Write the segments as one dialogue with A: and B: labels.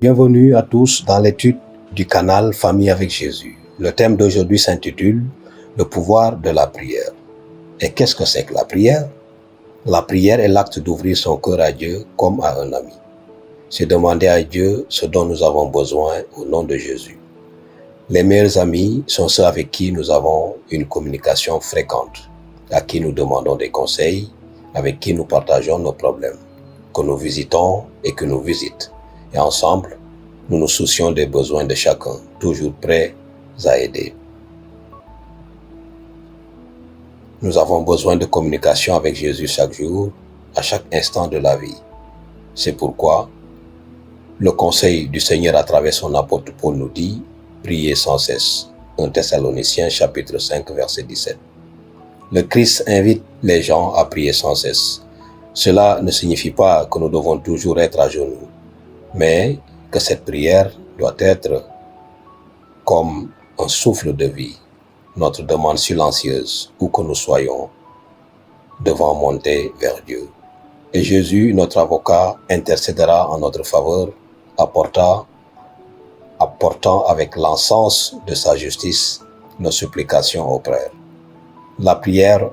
A: Bienvenue à tous dans l'étude du canal Famille avec Jésus. Le thème d'aujourd'hui s'intitule « Le pouvoir de la prière ». Et qu'est-ce que c'est que la prière? La prière est l'acte d'ouvrir son cœur à Dieu comme à un ami. C'est demander à Dieu ce dont nous avons besoin au nom de Jésus. Les meilleurs amis sont ceux avec qui nous avons une communication fréquente, à qui nous demandons des conseils, avec qui nous partageons nos problèmes, que nous visitons et que nous visitent. Et ensemble, nous nous soucions des besoins de chacun, toujours prêts à aider. Nous avons besoin de communication avec Jésus chaque jour, à chaque instant de la vie. C'est pourquoi le conseil du Seigneur à travers son apôtre Paul nous dit « Priez sans cesse ». 1 Thessaloniciens chapitre 5 verset 17. Le Christ invite les gens à prier sans cesse. Cela ne signifie pas que nous devons toujours être à genoux, mais que cette prière doit être comme un souffle de vie, notre demande silencieuse, où que nous soyons, devant monter vers Dieu. Et Jésus, notre avocat, intercédera en notre faveur, apportant avec l'encens de sa justice nos supplications au Père. La prière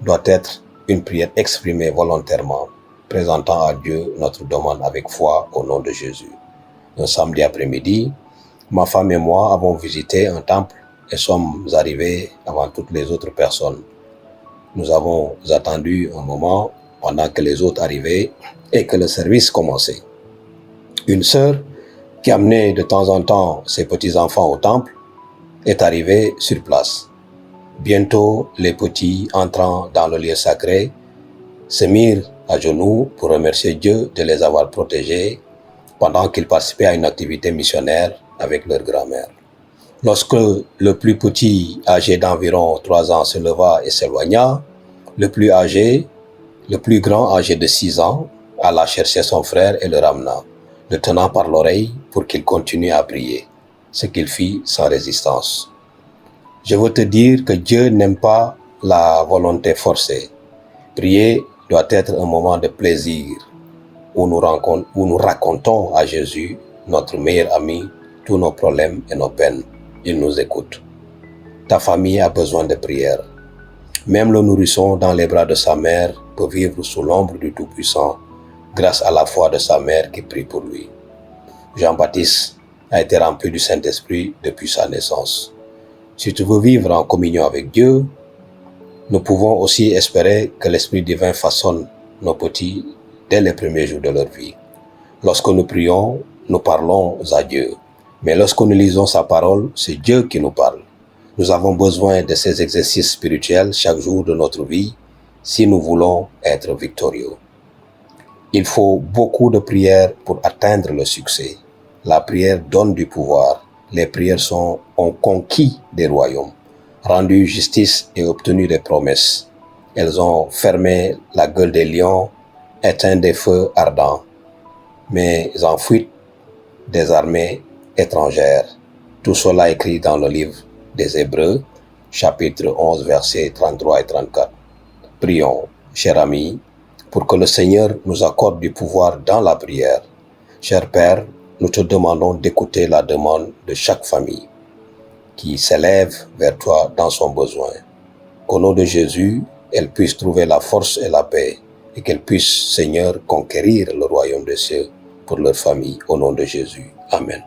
A: doit être une prière exprimée volontairement, présentant à Dieu notre demande avec foi au nom de Jésus. Un samedi après-midi, ma femme et moi avons visité un temple et sommes arrivés avant toutes les autres personnes. Nous avons attendu un moment pendant que les autres arrivaient et que le service commençait. Une sœur qui amenait de temps en temps ses petits-enfants au temple est arrivée sur place. Bientôt, les petits, entrant dans le lieu sacré, se mirent à genoux pour remercier Dieu de les avoir protégés pendant qu'ils participaient à une activité missionnaire avec leur grand-mère. Lorsque le plus petit, âgé d'environ 3 ans, se leva et s'éloigna, le plus grand, âgé de 6 ans, alla chercher son frère et le ramena, le tenant par l'oreille pour qu'il continue à prier, ce qu'il fit sans résistance. Je veux te dire que Dieu n'aime pas la volonté forcée. Prier doit être un moment de plaisir où nous racontons à Jésus, notre meilleur ami, tous nos problèmes et nos peines. Il nous écoute. Ta famille a besoin de prière. Même le nourrisson dans les bras de sa mère peut vivre sous l'ombre du Tout-Puissant grâce à la foi de sa mère qui prie pour lui. Jean-Baptiste a été rempli du Saint-Esprit depuis sa naissance. Si tu veux vivre en communion avec Dieu, nous pouvons aussi espérer que l'Esprit divin façonne nos petits dès les premiers jours de leur vie. Lorsque nous prions, nous parlons à Dieu. Mais lorsque nous lisons sa parole, c'est Dieu qui nous parle. Nous avons besoin de ces exercices spirituels chaque jour de notre vie si nous voulons être victorieux. Il faut beaucoup de prières pour atteindre le succès. La prière donne du pouvoir. Les prières ont conquis des royaumes, rendu justice et obtenu des promesses. Elles ont fermé la gueule des lions, éteint des feux ardents, mais en fuite des armées étrangères. Tout cela écrit dans le livre des Hébreux, chapitre 11, versets 33 et 34. Prions, chers amis, pour que le Seigneur nous accorde du pouvoir dans la prière. Cher Père, nous te demandons d'écouter la demande de chaque famille qui s'élève vers toi dans son besoin. Qu'au nom de Jésus, elle puisse trouver la force et la paix et qu'elle puisse, Seigneur, conquérir le royaume des cieux pour leur famille. Au nom de Jésus. Amen.